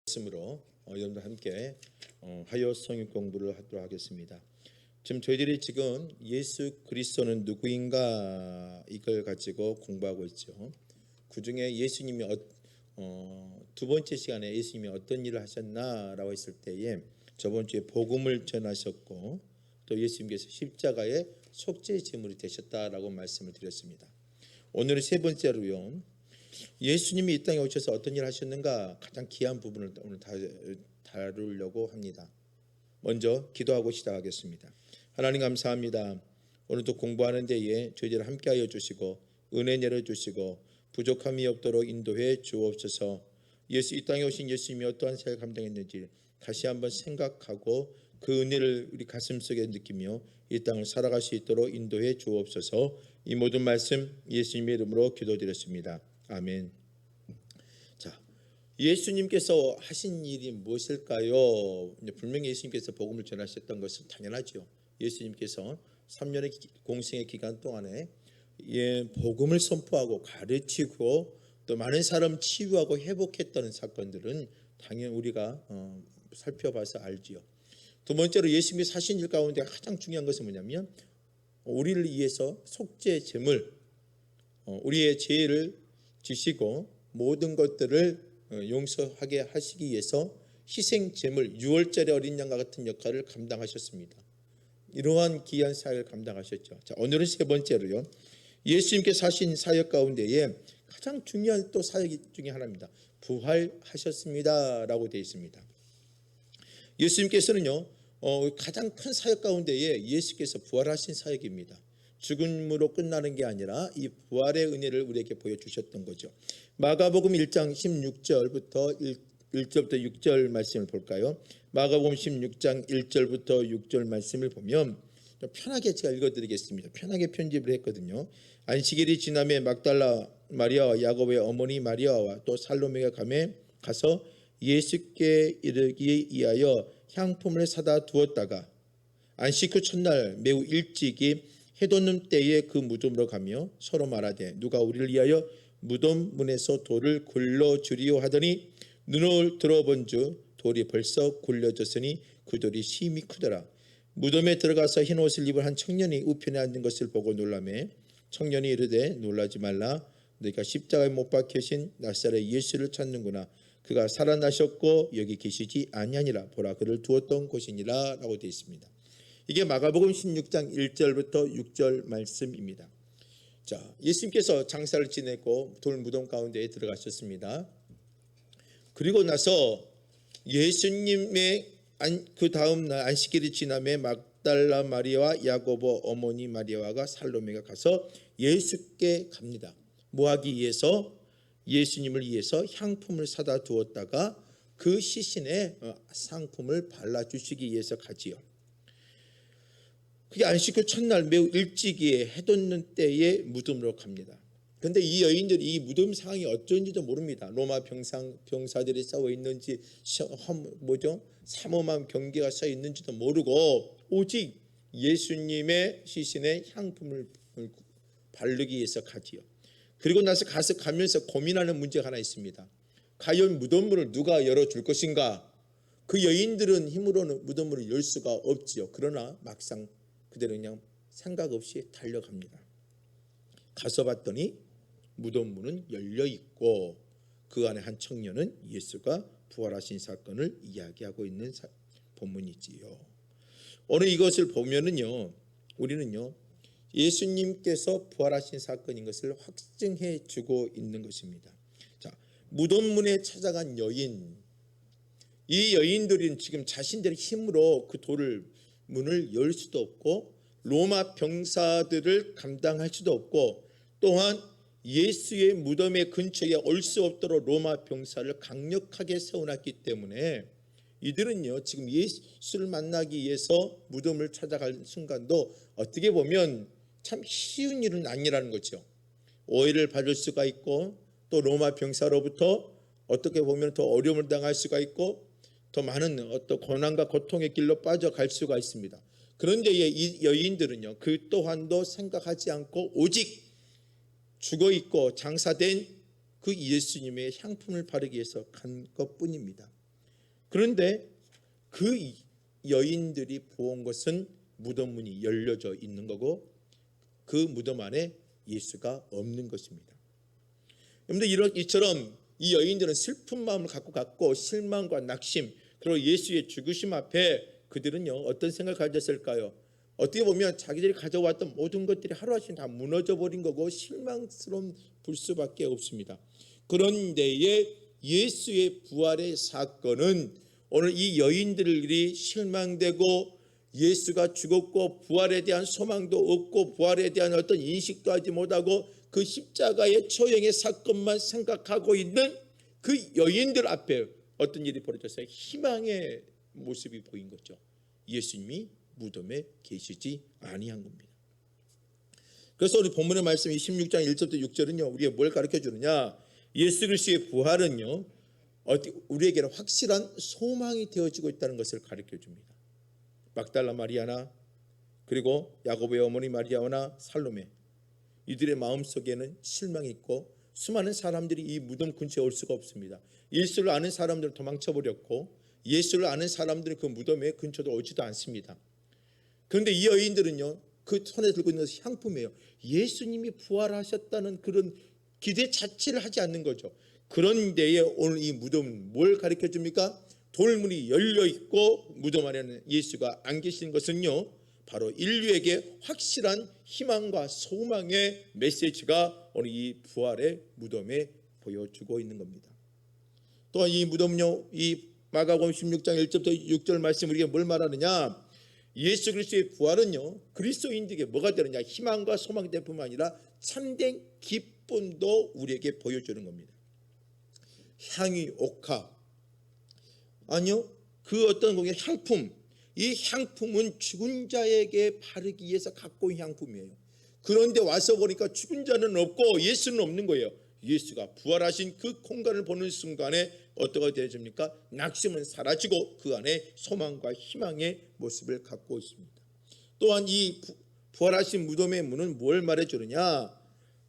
말씀으로 여러분과 함께 하여 성경 공부를 하도록 하겠습니다. 지금 저희들이 지금 예수 그리스도는 누구인가 이걸 가지고 공부하고 있죠. 그 중에 예수님이 두 번째 시간에 예수님이 어떤 일을 하셨나라고 했을 때에 저번 주에 복음을 전하셨고 또 예수님께서 십자가의 속죄 제물이 되셨다라고 말씀을 드렸습니다. 오늘은 세 번째로요. 예수님이 이 땅에 오셔서 어떤 일을 하셨는가 가장 귀한 부분을 오늘 다루려고 합니다. 먼저 기도하고 시작하겠습니다. 하나님 감사합니다. 오늘도 공부하는 데에 저희들 함께하여 주시고 은혜 내려주시고 부족함이 없도록 인도해 주옵소서. 이 땅에 오신 예수님이 어떠한 사역을 감당했는지 다시 한번 생각하고 그 은혜를 우리 가슴속에 느끼며 이 땅을 살아갈 수 있도록 인도해 주옵소서. 이 모든 말씀 예수님의 이름으로 기도드렸습니다. 아멘. 자, 예수님께서 하신 일이 무엇일까요? 분명히 예수님께서 복음을 전하셨던 것은 당연하죠. 예수님께서 3년의 공생의 기간 동안에 복음을 선포하고 가르치고 또 많은 사람 치유하고 회복했다는 사건들은 당연히 우리가 살펴봐서 알지요. 두 번째로 예수님이 사신 일 가운데 가장 중요한 것은 뭐냐면 우리를 위해서 속죄 제물, 우리의 죄를 지시고 모든 것들을 용서하게 하시기 위해서 희생 제물, 6월절의 어린 양과 같은 역할을 감당하셨습니다. 이러한 귀한 사역을 감당하셨죠. 자, 오늘은 세 번째로요. 예수님께서 하신 사역 가운데에 가장 중요한 또 사역 중에 하나입니다. 부활하셨습니다라고 되어 있습니다. 예수님께서는요, 가장 큰 사역 가운데에 예수께서 부활하신 사역입니다. 죽음으로 끝나는 게 아니라 이 부활의 은혜를 우리에게 보여주셨던 거죠. 마가복음 1장 16절부터 1절부터 6절 말씀을 볼까요? 마가복음 16장 1절부터 6절 말씀을 보면 편하게 제가 읽어드리겠습니다. 편하게 편집을 했거든요. 안식일이 지남에 막달라 마리아와 야고보의 어머니 마리아와 또 살로메가 가서 예수께 이르기 위하여 향품을 사다 두었다가 안식 후 첫날 매우 일찍이 해돋는 때에 그 무덤으로 가며 서로 말하되 누가 우리를 위하여 무덤 문에서 돌을 굴러주리오 하더니 눈을 들어본즉 돌이 벌써 굴려졌으니 그 돌이 심히 크더라. 무덤에 들어가서 흰 옷을 입은 한 청년이 우편에 앉은 것을 보고 놀라매 청년이 이르되 놀라지 말라. 너희가 십자가에 못 박히신 나사렛 예수를 찾는구나. 그가 살아나셨고 여기 계시지 아니하니라. 보라 그를 두었던 곳이니라 라고 되어 있습니다. 이게 마가복음 16장 1절부터 6절 말씀입니다. 자, 예수님께서 장사를 지내고 돌무덤 가운데에 들어가셨습니다. 그리고 나서 예수님의 그 다음 날 안식일이 지남에 막달라 마리아와 야고보 어머니 마리아가 살로메가 가서 예수께 갑니다. 뭐 하기 위해서? 예수님을 위해서 향품을 사다 두었다가 그 시신에 상품을 발라주시기 위해서 가지요. 그게 안식 후 첫날 매우 일찍이 해돋는 때에 무덤으로 갑니다. 그런데 이 여인들이 이 무덤 상황이 어쩐지도 모릅니다. 로마 병사들이 싸워 있는지 삼엄한 경계가 서 있는지도 모르고 오직 예수님의 시신에 향품을 바르기 위해서 가지요. 그리고 나서 가면서 고민하는 문제가 하나 있습니다. 과연 무덤문을 누가 열어줄 것인가? 그 여인들은 힘으로는 무덤문을 열 수가 없지요. 그러나 막상 그대로 그냥 생각 없이 달려갑니다. 가서 봤더니 무덤문은 열려 있고 그 안에 한 청년은 예수가 부활하신 사건을 이야기하고 있는 본문이지요. 오늘 이것을 보면은요, 우리는요, 예수님께서 부활하신 사건인 것을 확증해 주고 있는 것입니다. 자, 무덤문에 찾아간 여인, 이 여인들은 지금 자신들의 힘으로 그 문을 열 수도 없고 로마 병사들을 감당할 수도 없고 또한 예수의 무덤의 근처에 올 수 없도록 로마 병사를 강력하게 세워놨기 때문에 이들은요 지금 예수를 만나기 위해서 무덤을 찾아갈 순간도 어떻게 보면 참 쉬운 일은 아니라는 거죠. 오해를 받을 수가 있고 또 로마 병사로부터 어떻게 보면 더 어려움을 당할 수가 있고 더 많은 어떤 고난과 고통의 길로 빠져갈 수가 있습니다. 그런데 이 여인들은요, 그 또한도 생각하지 않고 오직 죽어있고 장사된 그 예수님의 향품을 바르기 위해서 간 것뿐입니다. 그런데 그 여인들이 본 것은 무덤 문이 열려져 있는 거고 그 무덤 안에 예수가 없는 것입니다. 여러분들 이처럼 이 여인들은 슬픈 마음을 갖고 갔고 실망과 낙심 그리고 예수의 죽으심 앞에 그들은요 어떤 생각을 가졌을까요? 어떻게 보면 자기들이 가져왔던 모든 것들이 하루아침에 다 무너져 버린 거고 실망스러운 볼 수밖에 없습니다. 그런데에 예수의 부활의 사건은 오늘 이 여인들이 실망되고 예수가 죽었고 부활에 대한 소망도 없고 부활에 대한 어떤 인식도 하지 못하고 그 십자가의 처형의 사건만 생각하고 있는 그 여인들 앞에 어떤 일이 벌어졌어요? 희망의 모습이 보인 거죠. 예수님이 무덤에 계시지 아니한 겁니다. 그래서 우리 본문의 말씀 26장 1절부터 6절은요 우리에게 뭘 가르쳐 주느냐? 예수 그리스도의 부활은요 우리에게는 확실한 소망이 되어지고 있다는 것을 가르쳐 줍니다. 막달라 마리아나 그리고 야고보의 어머니 마리아나 살로메 이들의 마음속에는 실망이 있고 수많은 사람들이 이 무덤 근처에 올 수가 없습니다. 예수를 아는 사람들은 도망쳐 버렸고 예수를 아는 사람들은 그 무덤에 근처도 오지도 않습니다. 그런데 이 여인들은요 그 손에 들고 있는 것이 향품이에요. 예수님이 부활하셨다는 그런 기대 자체를 하지 않는 거죠. 그런데에 오늘 이 무덤은 뭘 가르쳐 줍니까? 돌문이 열려 있고 무덤 안에는 예수가 안 계신 것은요 바로 인류에게 확실한 희망과 소망의 메시지가 오늘 이 부활의 무덤에 보여주고 있는 겁니다. 또한 이 무덤요 이 마가복음 16장 1절부터 6절 말씀 우리에게 뭘 말하느냐? 예수 그리스도의 부활은요 그리스도인들에게 뭐가 되느냐? 희망과 소망 때뿐만 아니라 참된 기쁨도 우리에게 보여주는 겁니다. 향이 옥합 아니요 그 어떤 거기 향품 이 향품은 죽은 자에게 바르기 위해서 갖고 온 향품이에요. 그런데 와서 보니까 죽은 자는 없고 예수는 없는 거예요. 예수가 부활하신 그 공간을 보는 순간에 어떻게 되어집니까? 낙심은 사라지고 그 안에 소망과 희망의 모습을 갖고 있습니다. 또한 이 부활하신 무덤의 문은 뭘 말해주느냐?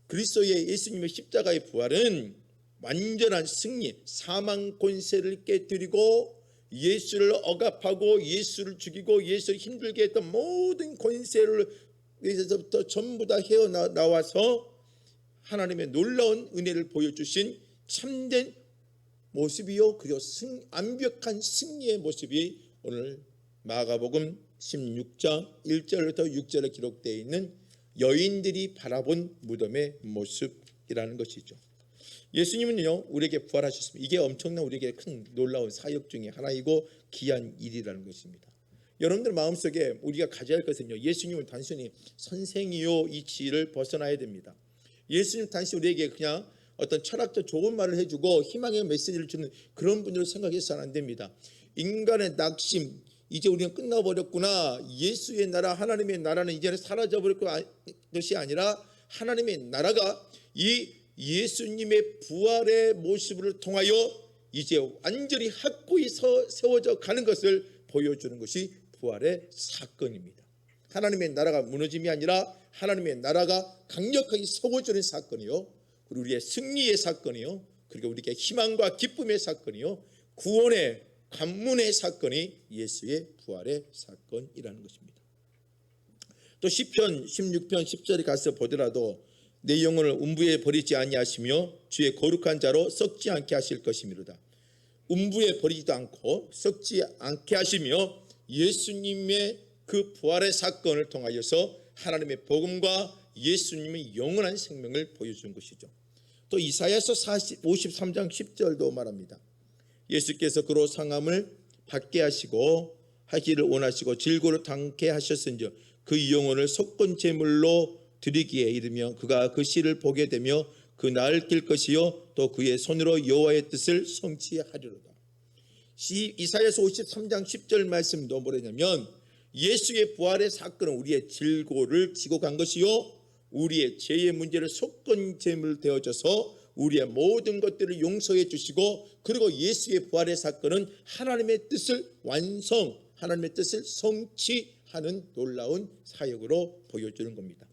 그리스도의 예수님의 십자가의 부활은 완전한 승리, 사망 권세를 깨뜨리고 예수를 억압하고 예수를 죽이고 예수를 힘들게 했던 모든 권세를 에서부터 전부 다 헤어나와서 하나님의 놀라운 은혜를 보여주신 참된 모습이요 그리고 완벽한 승리의 모습이 오늘 마가복음 16장 1절부터 6절에 기록되어 있는 여인들이 바라본 무덤의 모습이라는 것이죠. 예수님은요 우리에게 부활하셨습니다. 이게 엄청난 우리에게 큰 놀라운 사역 중에 하나이고 귀한 일이라는 것입니다. 여러분들 마음속에 우리가 가져야 할 것은요 예수님은 단순히 선생이요 이 지위를 벗어나야 됩니다. 예수님 단순히 우리에게 그냥 어떤 철학적 좋은 말을 해주고 희망의 메시지를 주는 그런 분으로 생각해서는 안 됩니다. 인간의 낙심 이제 우리는 끝나버렸구나. 예수의 나라 하나님의 나라는 이제는 사라져버릴 것이 아니라 하나님의 나라가 이 예수님의 부활의 모습을 통하여 이제 완전히 확고히 세워져 가는 것을 보여주는 것이 부활의 사건입니다. 하나님의 나라가 무너짐이 아니라 하나님의 나라가 강력하게 세워지는 사건이요 그리고 우리의 승리의 사건이요 그리고 우리에게 희망과 기쁨의 사건이요 구원의 관문의 사건이 예수의 부활의 사건이라는 것입니다. 또 시편 16편 10절에 가서 보더라도 내 영혼을 음부에 버리지 아니하시며 주의 거룩한 자로 썩지 않게 하실 것이미로다. 음부에 버리지도 않고 썩지 않게 하시며 예수님의 그 부활의 사건을 통하여서 하나님의 복음과 예수님의 영원한 생명을 보여준 것이죠. 또 이사야서 53장 10절도 말합니다. 예수께서 그로 상함을 받게 하시고 하기를 원하시고 질고를 당케 하셨은즉 그 영혼을 속건 제물로 드리기에 이르며 그가 그 씨를 보게 되며 그 나을 낄 것이요 또 그의 손으로 여호와의 뜻을 성취하리로다. 이사야서 53장 10절 말씀도 뭐냐면 예수의 부활의 사건은 우리의 질고를 지고 간 것이요 우리의 죄의 문제를 속건 제물 되어져서 우리의 모든 것들을 용서해 주시고 그리고 예수의 부활의 사건은 하나님의 뜻을 하나님의 뜻을 성취하는 놀라운 사역으로 보여주는 겁니다.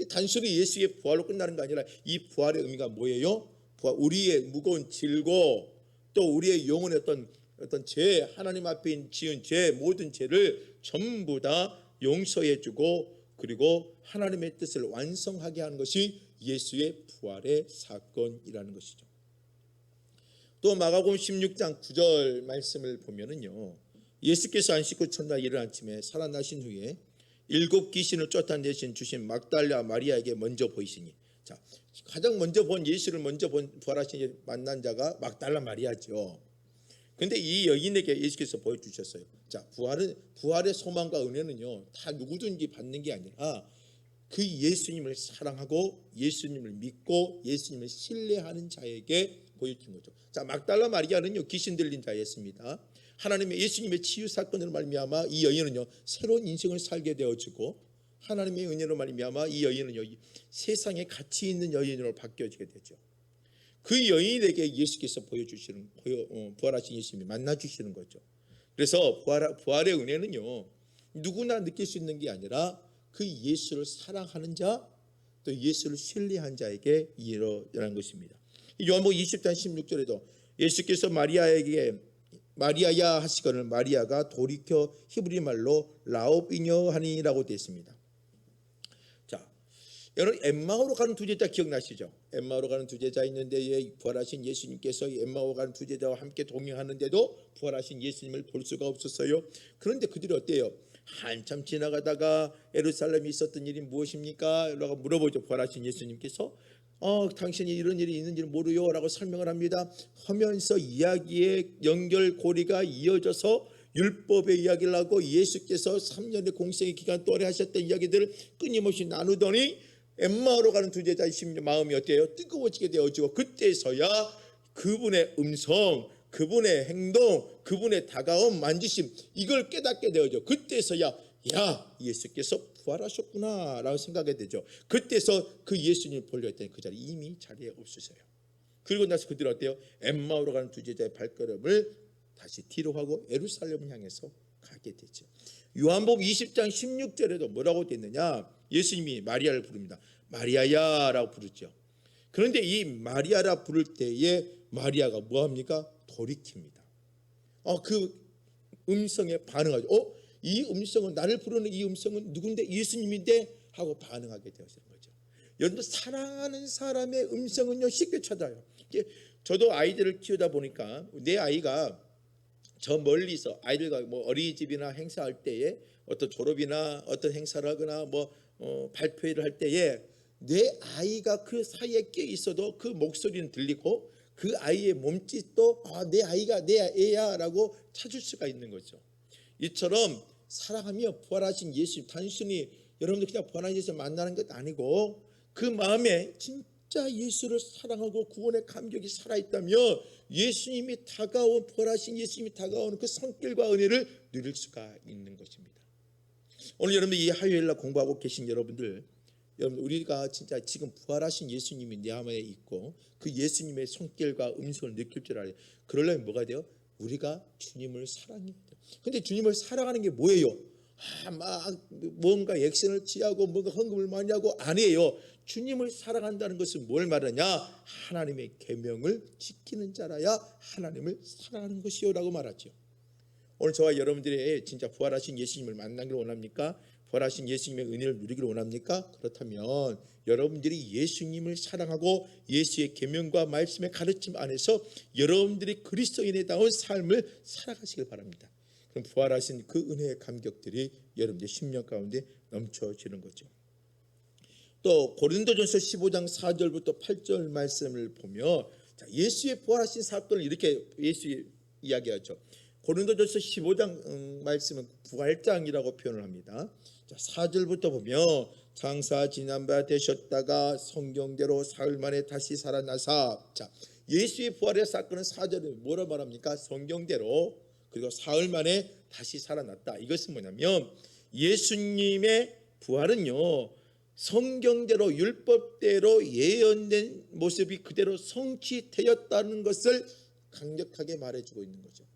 단순히 예수의 부활로 끝나는 게 아니라 이 부활의 의미가 뭐예요? 우리의 무거운 질고 또 우리의 영혼의 어떤 어떤 죄, 하나님 앞에 지은 죄, 모든 죄를 전부 다 용서해주고 그리고 하나님의 뜻을 완성하게 하는 것이 예수의 부활의 사건이라는 것이죠. 또 마가복음 16장 9절 말씀을 보면은요, 예수께서 안식 후 첫날 이른 아침에 살아나신 후에 7 귀신을 쫓아내신 주신 막달라 마리아에게 먼저 보이시니, 자, 가장 먼저 본 예수를 먼저 본 부활하신 만난 자가 막달라 마리아죠. 근데 이 여인에게 예수께서 보여주셨어요. 자, 부활의 소망과 은혜는요, 다 누구든지 받는 게 아니라 그 예수님을 사랑하고 예수님을 믿고 예수님을 신뢰하는 자에게 보여준 거죠. 자, 막달라 마리아는요, 귀신 들린 자였습니다. 하나님의 예수님의 치유 사건으로 말미암아 이 여인은요, 새로운 인생을 살게 되어지고 하나님의 은혜로 말미암아 이 여인은요, 세상에 가치 있는 여인으로 바뀌어지게 되죠. 그 여인에게 예수께서 부활하신 예수님이 만나주시는 거죠. 그래서 부활의 은혜는요, 누구나 느낄 수 있는 게 아니라 그 예수를 사랑하는 자, 또 예수를 신뢰한 자에게 일어나는 것입니다. 요한복음 20장 16절에도 예수께서 마리아야 하시거늘 마리아가 돌이켜 히브리 말로 라오비녀 하니라고 되어 있습니다. 자, 여러분 엠마오로 가는 두 제자 기억나시죠? 엠마오로 가는 두 제자 있는데 부활하신 예수님께서 엠마오 가는 두 제자와 함께 동행하는데도 부활하신 예수님을 볼 수가 없었어요. 그런데 그들이 어때요? 한참 지나가다가 예루살렘에 있었던 일이 무엇입니까? 라고 물어보죠. 부활하신 예수님께서 당신이 이런 일이 있는지를 모르요 라고 설명을 합니다. 하면서 이야기의 연결고리가 이어져서 율법의 이야기를 하고 예수께서 3년의 공생의 기간 동안에 하셨던 이야기들을 끊임없이 나누더니 엠마오로 가는 두 제자의 마음이 어때요? 뜨거워지게 되어지고 그때서야 그분의 음성, 그분의 행동, 그분의 다가옴, 만지심, 이걸 깨닫게 되어져. 그때서야 야, 예수께서 부활하셨구나 라고 생각하게 되죠. 그때서 그 예수님을 보려 했더니 그 이미 자리에 없으세요. 그리고 나서 그들은 어때요? 엠마오로 가는 두 제자의 발걸음을 다시 뒤로 하고 예루살렘을 향해서 가게 되죠. 요한복음 20장 16절에도 뭐라고 되어 있느냐? 예수님이 마리아를 부릅니다. 마리아야 라고 부르죠. 그런데 이 마리아라 부를 때에 마리아가 뭐합니까? 돌이킵니다. 그 음성에 반응하죠. 이 음성은, 나를 부르는 이 음성은 누군데? 예수님인데? 하고 반응하게 되어지는 거죠. 여러분들 사랑하는 사람의 음성은요, 쉽게 찾아요. 저도 아이들을 키우다 보니까 내 아이가 저 멀리서 아이들과 뭐 어린이집이나 행사할 때에 어떤 졸업이나 어떤 행사를 하거나 발표회를 할 때에 내 아이가 그 사이에 껴 있어도 그 목소리는 들리고 그 아이의 몸짓도 내 아이가 내 애야 라고 찾을 수가 있는 거죠. 이처럼 사랑하며 부활하신 예수, 단순히 여러분들 그냥 부활하신 예수 만나는 것 아니고 그 마음에 진짜 예수를 사랑하고 구원의 감격이 살아있다며 예수님이 다가온, 부활하신 예수님이 다가오는 그 손길과 은혜를 누릴 수가 있는 것입니다. 오늘 여러분들 이 화요일날 공부하고 계신 여러분, 우리가 진짜 지금 부활하신 예수님이 내 안에 있고 그 예수님의 손길과 음성을 느낄 줄 알아요. 그러려면 뭐가 돼요? 우리가 주님을 사랑해야 돼요. 근데 주님을 사랑하는 게 뭐예요? 막 뭔가 액션을 취하고 뭔가 헌금을 많이 하고 아니에요. 주님을 사랑한다는 것은 뭘 말하냐? 하나님의 계명을 지키는 자라야 하나님을 사랑하는 것이요 라고 말하죠. 오늘 저와 여러분들이 진짜 부활하신 예수님을 만나기를 원합니까? 부활하신 예수님의 은혜를 누리기를 원합니까? 그렇다면 여러분들이 예수님을 사랑하고 예수의 계명과 말씀의 가르침 안에서 여러분들이 그리스도인에다운 삶을 살아가시길 바랍니다. 그럼 부활하신 그 은혜의 감격들이 여러분들의 심령 가운데 넘쳐지는 거죠. 또 고린도전서 15장 4절부터 8절 말씀을 보면 예수의 부활하신 사건을 이렇게 예수 이야기하죠. 고린도전서 15장 말씀은 부활장이라고 표현을 합니다. 4절부터 보면 장사 지난 바 되셨다가 성경대로 사흘 만에 다시 살아나사. 예수의 부활의 사건은 4절에 뭐라 말합니까? 성경대로, 그리고 사흘 만에 다시 살아났다. 이것은 뭐냐면 예수님의 부활은요, 성경대로 율법대로 예언된 모습이 그대로 성취되었다는 것을 강력하게 말해주고 있는 거죠.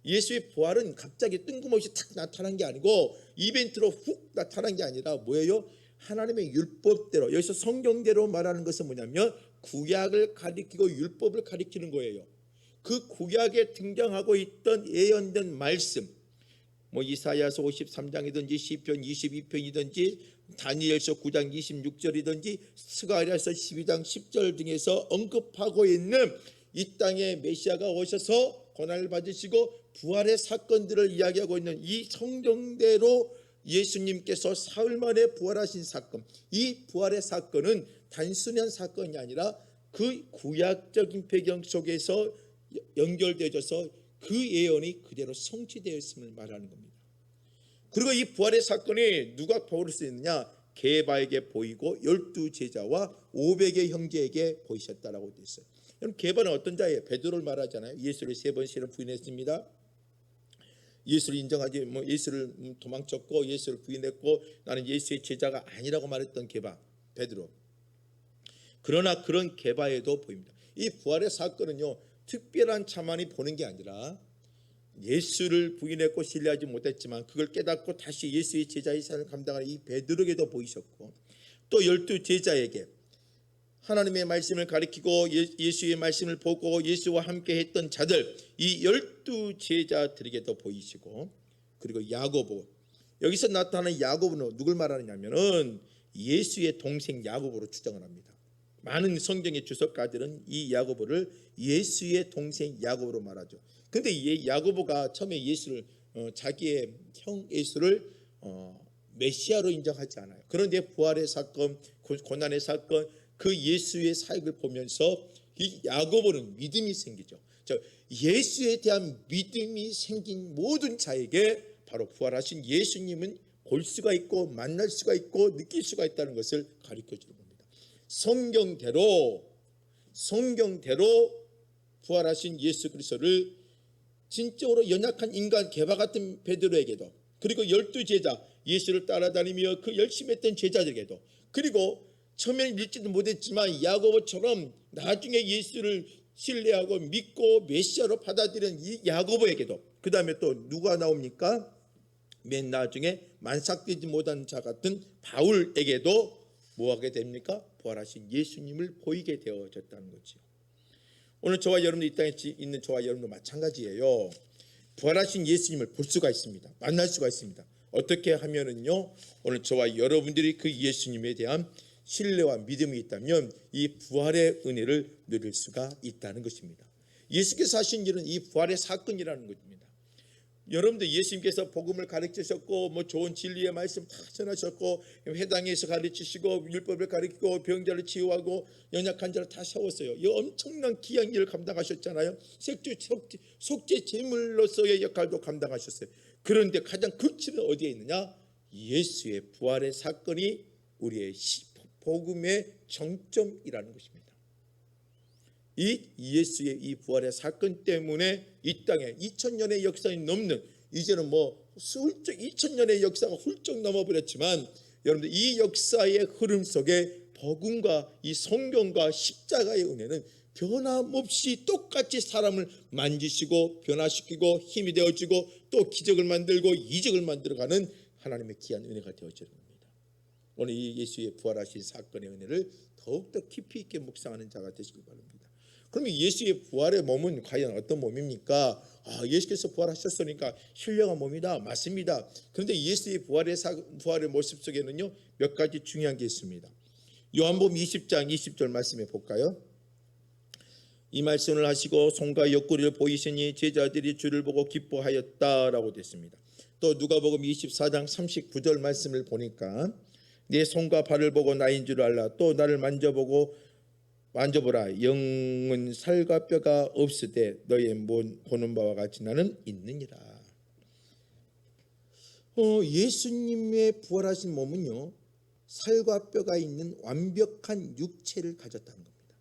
예수의 부활은 갑자기 뜬금없이 탁 나타난 게 아니고 이벤트로 훅 나타난 게 아니라 뭐예요? 하나님의 율법대로, 여기서 성경대로 말하는 것은 뭐냐면 구약을 가리키고 율법을 가리키는 거예요. 그 구약에 등장하고 있던 예언된 말씀, 뭐 이사야서 53장이든지 시편 22편이든지 다니엘서 9장 26절이든지 스가랴서 12장 10절 등에서 언급하고 있는 이 땅에 메시아가 오셔서 고난을 받으시고 부활의 사건들을 이야기하고 있는 이 성경대로 예수님께서 사흘 만에 부활하신 사건, 이 부활의 사건은 단순한 사건이 아니라 그 구약적인 배경 속에서 연결되어져서 그 예언이 그대로 성취되었음을 말하는 겁니다. 그리고 이 부활의 사건이 누가 보일 수 있느냐? 게바에게 보이고 12제자와 500의 형제에게 보이셨다라고 되어 있어요. 그럼 게바는 어떤 자예요? 베드로를 말하잖아요. 예수를 3번씩이나 부인했습니다. 예수를 인정하지 예수를 도망쳤고 예수를 부인했고 나는 예수의 제자가 아니라고 말했던 게바, 베드로. 그러나 그런 게바에도 보입니다. 이 부활의 사건은요, 특별한 자만이 보는 게 아니라 예수를 부인했고 신뢰하지 못했지만 그걸 깨닫고 다시 예수의 제자의 삶을 감당하는 이 베드로에게도 보이셨고, 또 12제자에게 하나님의 말씀을 가리키고 예수의 말씀을 보고 예수와 함께 했던 자들, 이 12제자들에게도 보이시고, 그리고 야고보, 여기서 나타나는 야고보는 누굴 말하느냐면은 예수의 동생 야고보로 추정을 합니다. 많은 성경의 주석가들은 이 야고보를 예수의 동생 야고보로 말하죠. 그런데 이 야고보가 처음에 예수를 자기의 형 예수를 메시아로 인정하지 않아요. 그런데 부활의 사건, 고난의 사건, 그 예수의 사역을 보면서 이 야고보는 믿음이 생기죠. 예수에 대한 믿음이 생긴 모든 자에게 바로 부활하신 예수님은 볼 수가 있고 만날 수가 있고 느낄 수가 있다는 것을 가르쳐 주는 겁니다. 성경대로 부활하신 예수 그리스도를 진짜로 연약한 인간 게바 같은 베드로에게도, 그리고 12제자 예수를 따라다니며 그 열심히 했던 제자들에게도, 그리고 처음에는 읽지도 못했지만 야고보처럼 나중에 예수를 신뢰하고 믿고 메시아로 받아들인 이 야고보에게도, 그 다음에 또 누가 나옵니까? 맨 나중에 만삭되지 못한 자 같은 바울에게도 뭐하게 됩니까? 부활하신 예수님을 보이게 되어졌다는 거죠. 오늘 저와 여러분도 이 땅에 있는 저와 여러분도 마찬가지예요. 부활하신 예수님을 볼 수가 있습니다. 만날 수가 있습니다. 어떻게 하면은요, 오늘 저와 여러분들이 그 예수님에 대한 신뢰와 믿음이 있다면 이 부활의 은혜를 누릴 수가 있다는 것입니다. 예수께서 하신 일은 이 부활의 사건이라는 것입니다. 여러분들 예수님께서 복음을 가르치셨고 뭐 좋은 진리의 말씀 다 전하셨고 회당에서 가르치시고 율법을 가르치고 병자를 치유하고 연약한 자를 다 세웠어요. 이 엄청난 귀한 일을 감당하셨잖아요. 속죄 제물로서의 역할도 감당하셨어요. 그런데 가장 극치는 어디에 있느냐? 예수의 부활의 사건이 우리의 복음의 정점이라는 것입니다. 이 예수의 이 부활의 사건 때문에 이 땅에 2000년의 역사가 넘는, 이제는 뭐 2000년의 역사가 훌쩍 넘어버렸지만 여러분들 이 역사의 흐름 속에 복음과 이 성경과 십자가의 은혜는 변함없이 똑같이 사람을 만지시고 변화시키고 힘이 되어지고 또 기적을 만들고 이적을 만들어가는 하나님의 귀한 은혜가 되어지는 겁니다. 오늘 이 예수의 부활하신 사건의 은혜를 더욱더 깊이 있게 묵상하는 자가 되시길 바랍니다. 그러면 예수의 부활의 몸은 과연 어떤 몸입니까? 예수께서 부활하셨으니까 신령한 몸이다. 맞습니다. 그런데 예수의 부활의 모습 속에는요, 몇 가지 중요한 게 있습니다. 요한복음 20장 20절 말씀해 볼까요? 이 말씀을 하시고 손과 옆구리를 보이시니 제자들이 주를 보고 기뻐하였다라고 됐습니다. 또 누가복음 24장 39절 말씀을 보니까 내 손과 발을 보고 나인 줄 알라. 또 나를 만져보라. 영은 살과 뼈가 없으되 너의 보는 바와 같이 나는 있느니라. 예수님의 부활하신 몸은요, 살과 뼈가 있는 완벽한 육체를 가졌다는 겁니다.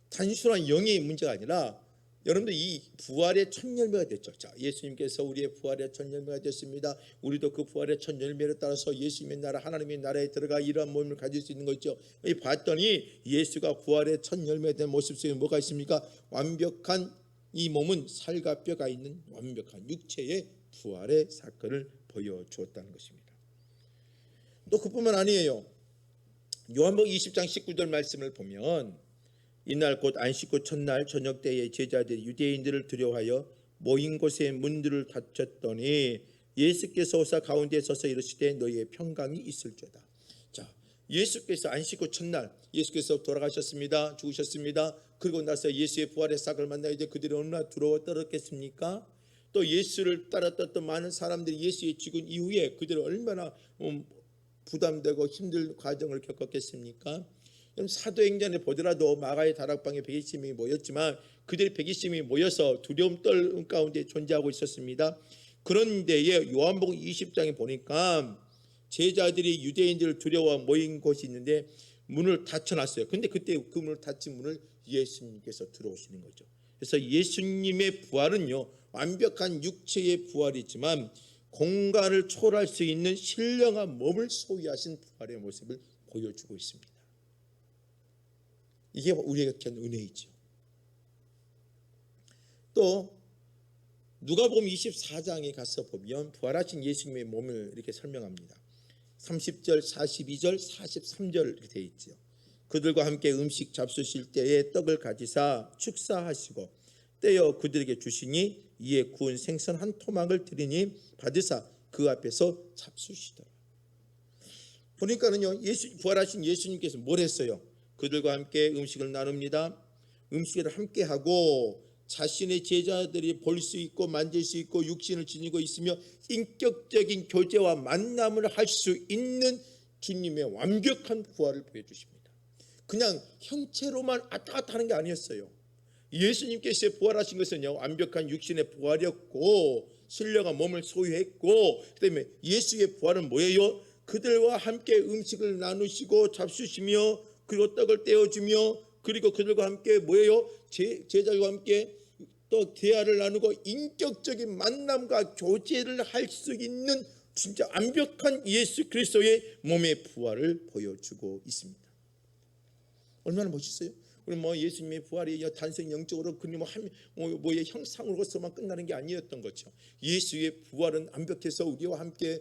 단순한 영의 문제가 아니라 여러분들 이 부활의 첫 열매가 됐죠. 자, 예수님께서 우리의 부활의 첫 열매가 됐습니다. 우리도 그 부활의 첫 열매를 따라서 예수님의 나라, 하나님의 나라에 들어가 이러한 몸을 가질 수 있는 거죠. 봤더니 예수가 부활의 첫 열매된 모습 속에 뭐가 있습니까? 완벽한 이 몸은 살과 뼈가 있는 완벽한 육체의 부활의 사건을 보여주었다는 것입니다. 또 그뿐만 아니에요. 요한복음 20장 19절 말씀을 보면 이날 곧 안식구 첫날 저녁 때에 제자들이 유대인들을 두려워하여 모인 곳에 문들을 닫혔더니 예수께서 오사 가운데 서서 이르시되 너희의 평강이 있을지어다. 자, 예수께서 안식구 첫날 예수께서 돌아가셨습니다. 죽으셨습니다. 그리고 나서 예수의 부활의 싹을 만나 이제 그들이 얼마나 두려워 떨었겠습니까? 또 예수를 따랐던 많은 사람들이 예수의 죽은 이후에 그들이 얼마나 부담되고 힘든 과정을 겪었겠습니까? 사도행전에 보더라도 마가의 다락방에 120명이 모였지만 그들이 120명이 모여서 두려움 떨 가운데 존재하고 있었습니다. 그런데에 요한복음 20장에 보니까 제자들이 유대인들을 두려워 모인 곳이 있는데 문을 닫혀놨어요. 근데 그때 그 문을 닫힌 문을 예수님께서 들어오시는 거죠. 그래서 예수님의 부활은요, 완벽한 육체의 부활이지만 공간을 초월할 수 있는 신령한 몸을 소유하신 부활의 모습을 보여주고 있습니다. 이게 우리에게 준 은혜이죠. 또 누가복음 24장에 가서 보면 부활하신 예수님의 몸을 이렇게 설명합니다. 30절, 42절, 43절 이렇게 되어 있죠. 그들과 함께 음식 잡수실 때에 떡을 가지사 축사하시고 떼어 그들에게 주시니 이에 구운 생선 한 토막을 드리니 받으사 그 앞에서 잡수시더라. 보니까는요, 부활하신 예수님께서 뭘 했어요? 그들과 함께 음식을 나눕니다. 음식을 함께 하고 자신의 제자들이 볼 수 있고 만질 수 있고 육신을 지니고 있으며 인격적인 교제와 만남을 할 수 있는 주님의 완벽한 부활을 보여주십니다. 그냥 형체로만 왔다 갔다 하는 게 아니었어요. 예수님께서 부활하신 것은요, 완벽한 육신의 부활이었고 신령한 몸을 소유했고, 그다음에 예수의 부활은 뭐예요? 그들과 함께 음식을 나누시고 잡수시며 그리고 떡을 떼어주며 그리고 그들과 함께 뭐예요? 제자들과 함께 또 대화를 나누고 인격적인 만남과 교제를 할 수 있는 진짜 완벽한 예수 그리스도의 몸의 부활을 보여주고 있습니다. 얼마나 멋있어요? 우리 예수님의 부활이 단순히 영적으로 그냥 뭐의 형상으로서만 끝나는 게 아니었던 거죠. 예수의 부활은 완벽해서 우리와 함께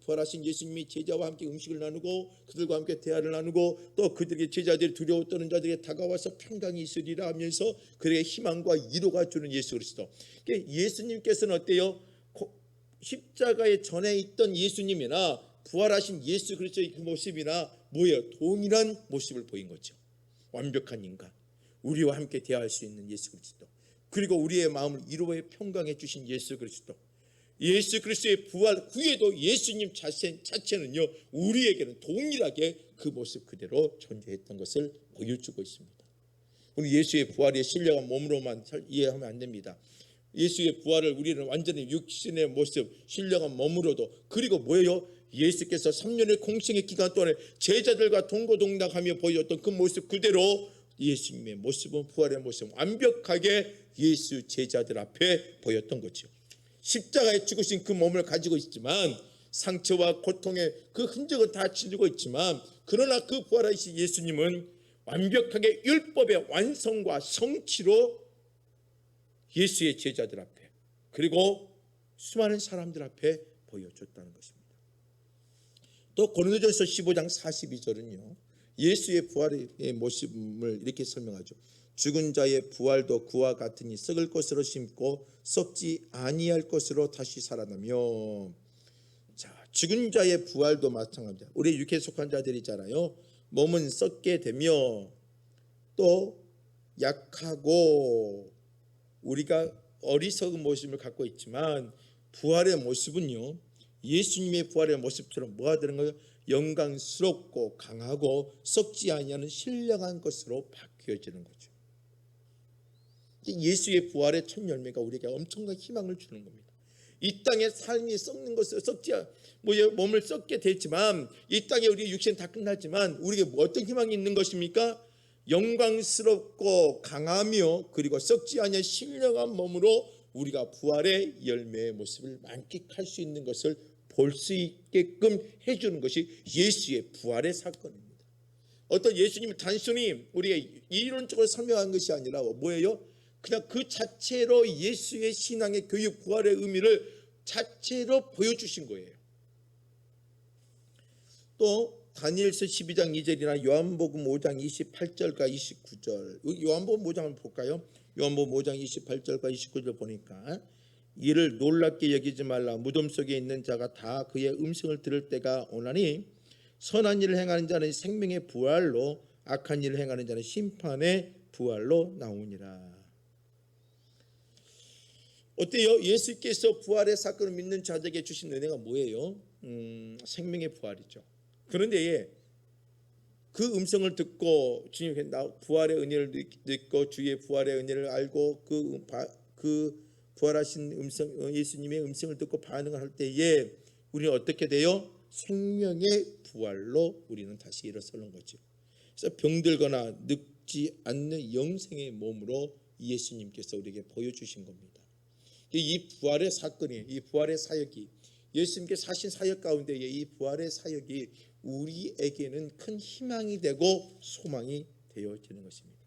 부활하신 예수님이 제자와 함께 음식을 나누고 그들과 함께 대화를 나누고 또 그들에게 제자들이 두려워 떠는 자들에게 다가와서 평강이 있으리라 하면서 그들에게 희망과 위로가 주는 예수 그리스도. 예수님께서는 어때요? 십자가에 전에 있던 예수님이나 부활하신 예수 그리스도의 그 모습이나 동일한 모습을 보인 거죠. 완벽한 인간, 우리와 함께 대화할 수 있는 예수 그리스도, 그리고 우리의 마음을 위로해 평강해 주신 예수 그리스도. 예수 그리스도의 부활 후에도 예수님 자체는요, 우리에게는 동일하게 그 모습 그대로 존재했던 것을 보여주고 있습니다. 우리 예수의 부활의 신령한 몸으로만 이해하면 안 됩니다. 예수의 부활을 우리는 완전히 육신의 모습, 신령한 몸으로도, 그리고 예수께서 3년의 공생의 기간 동안에 제자들과 동고동락하며 보여줬던 그 모습 그대로 예수님의 모습은, 부활의 모습은 완벽하게 예수 제자들 앞에 보였던 거죠. 십자가에 죽으신 그 몸을 가지고 있지만 상처와 고통의 그 흔적은 다 지니고 있지만, 그러나 그 부활하신 예수님은 완벽하게 율법의 완성과 성취로 예수의 제자들 앞에 그리고 수많은 사람들 앞에 보여줬다는 것입니다. 또 고린도전서 15장 42절은요, 예수의 부활의 모습을 이렇게 설명하죠. 죽은 자의 부활도 그와 같으니 썩을 것으로 심고 썩지 아니할 것으로 다시 살아나며. 자, 죽은 자의 부활도 마찬가지입니다. 우리 육에 속한 자들이잖아요. 몸은 썩게 되며 또 약하고 우리가 어리석은 모습을 갖고 있지만 부활의 모습은요, 예수님의 부활의 모습처럼 뭐가 되는 거예요? 영광스럽고 강하고 썩지 아니하는 신령한 것으로 바뀌어지는 거죠. 예수의 부활의 첫 열매가 우리에게 엄청난 희망을 주는 겁니다. 이 땅의 삶이 썩는 것을 몸을 썩게 됐지만 이 땅에 우리 육신 다 끝났지만 우리에게 어떤 희망이 있는 것입니까? 영광스럽고 강하며 그리고 썩지 아니한 신령한 몸으로 우리가 부활의 열매의 모습을 만끽할 수 있는 것을 볼 수 있게끔 해주는 것이 예수의 부활의 사건입니다. 어떤 예수님을 단순히 우리가 이론적으로 설명한 것이 아니라 그냥 그 자체로 예수의 신앙의 교육, 부활의 의미를 자체로 보여주신 거예요. 또 다니엘서 12장 2절이나 요한복음 5장 28절과 29절, 요한복음 5장을 볼까요? 요한복음 5장 28절과 29절 보니까 이를 놀랍게 여기지 말라. 무덤 속에 있는 자가 다 그의 음성을 들을 때가 오나니 선한 일을 행하는 자는 생명의 부활로, 악한 일을 행하는 자는 심판의 부활로 나오니라. 어때요? 예수께서 부활의 사건을 믿는 자들에게 주신 은혜가 뭐예요? 생명의 부활이죠. 그런데 그 음성을 듣고 주님께 부활의 은혜를 듣고 주의 부활의 은혜를 알고 그 부활하신 음성, 예수님의 음성을 듣고 반응을 할 때에 우리는 어떻게 돼요? 생명의 부활로 우리는 다시 일어서는 거죠. 그래서 병들거나 늙지 않는 영생의 몸으로 예수님께서 우리에게 보여주신 겁니다. 이 부활의 사건이, 이 부활의 사역이, 예수님께서 하신 사역 가운데에 이 부활의 사역이 우리에게는 큰 희망이 되고 소망이 되어지는 것입니다.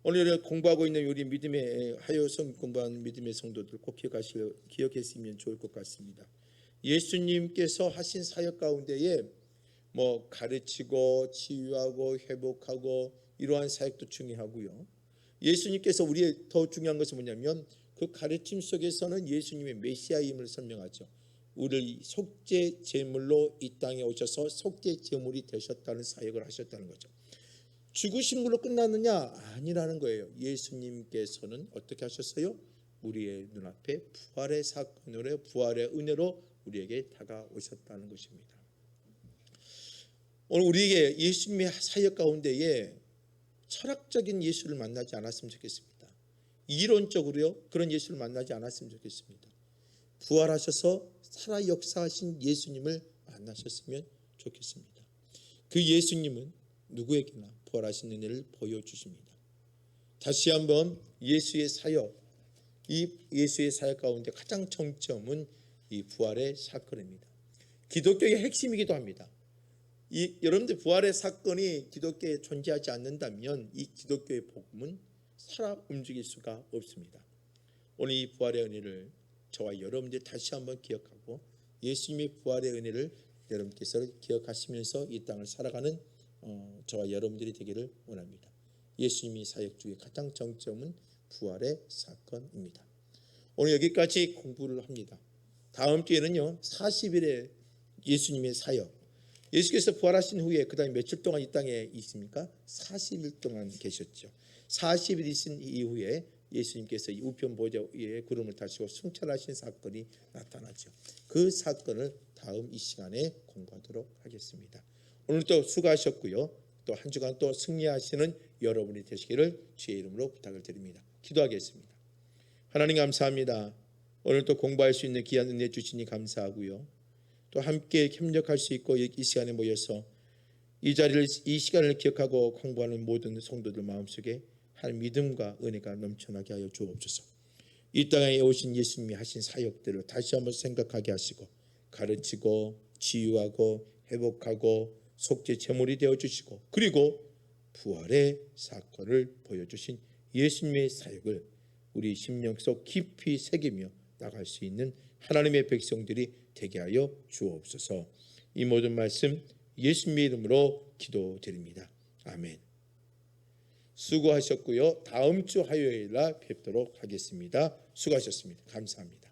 오늘 공부하고 있는 우리 믿음의 하여성 공부하는 믿음의 성도들 꼭 기억했으면 좋을 것 같습니다. 예수님께서 하신 사역 가운데에 가르치고 치유하고 회복하고 이러한 사역도 중요하고요. 예수님께서 우리의 더 중요한 것은 뭐냐면 그 가르침 속에서는 예수님의 메시아임을 설명하죠. 우리를 속죄 제물로 이 땅에 오셔서 속죄 제물이 되셨다는 사역을 하셨다는 거죠. 죽으신 걸로 끝났느냐? 아니라는 거예요. 예수님께서는 어떻게 하셨어요? 우리의 눈앞에 부활의 사건으로, 부활의 은혜로 우리에게 다가오셨다는 것입니다. 오늘 우리에게 예수님의 사역 가운데에 철학적인 예수를 만나지 않았으면 좋겠습니다. 이론적으로요, 그런 예수를 만나지 않았으면 좋겠습니다. 부활하셔서 살아 역사하신 예수님을 만나셨으면 좋겠습니다. 그 예수님은 누구에게나 부활하신 은혜를 보여주십니다. 다시 한번 예수의 사역, 이 예수의 사역 가운데 가장 정점은 이 부활의 사건입니다. 기독교의 핵심이기도 합니다. 여러분들 부활의 사건이 기독교에 존재하지 않는다면 이 기독교의 복음은 살아 움직일 수가 없습니다. 오늘 이 부활의 은혜를 저와 여러분들이 다시 한번 기억하고 예수님의 부활의 은혜를 여러분께서 기억하시면서 이 땅을 살아가는 저와 여러분들이 되기를 원합니다. 예수님이 사역 중에 가장 정점은 부활의 사건입니다. 오늘 여기까지 공부를 합니다. 다음 주에는요 40일의 예수님의 사역, 예수께서 부활하신 후에 그 다음에 며칠 동안 이 땅에 있습니까? 40일 동안 계셨죠. 40일이신 이후에 예수님께서 이 우편 보좌 위에 구름을 타시고 승천하신 사건이 나타나죠. 그 사건을 다음 이 시간에 공부하도록 하겠습니다. 오늘도 수고하셨고요. 또 한 주간 또 승리하시는 여러분이 되시기를 주의 이름으로 부탁을 드립니다. 기도하겠습니다. 하나님 감사합니다. 오늘 또 공부할 수 있는 귀한 은혜 주시니 감사하고요. 또 함께 협력할 수 있고 이 시간에 모여서 이 시간을 기억하고 공부하는 모든 성도들 마음속에 하나님 믿음과 은혜가 넘쳐나게 하여 주옵소서. 이 땅에 오신 예수님이 하신 사역들을 다시 한번 생각하게 하시고 가르치고 치유하고 회복하고 속죄 제물이 되어주시고 그리고 부활의 사건을 보여주신 예수님의 사역을 우리 심령 속 깊이 새기며 나갈 수 있는 하나님의 백성들이 되게 하여 주옵소서. 이 모든 말씀 예수님의 이름으로 기도드립니다. 아멘. 수고하셨고요. 다음 주 화요일 날 뵙도록 하겠습니다. 수고하셨습니다. 감사합니다.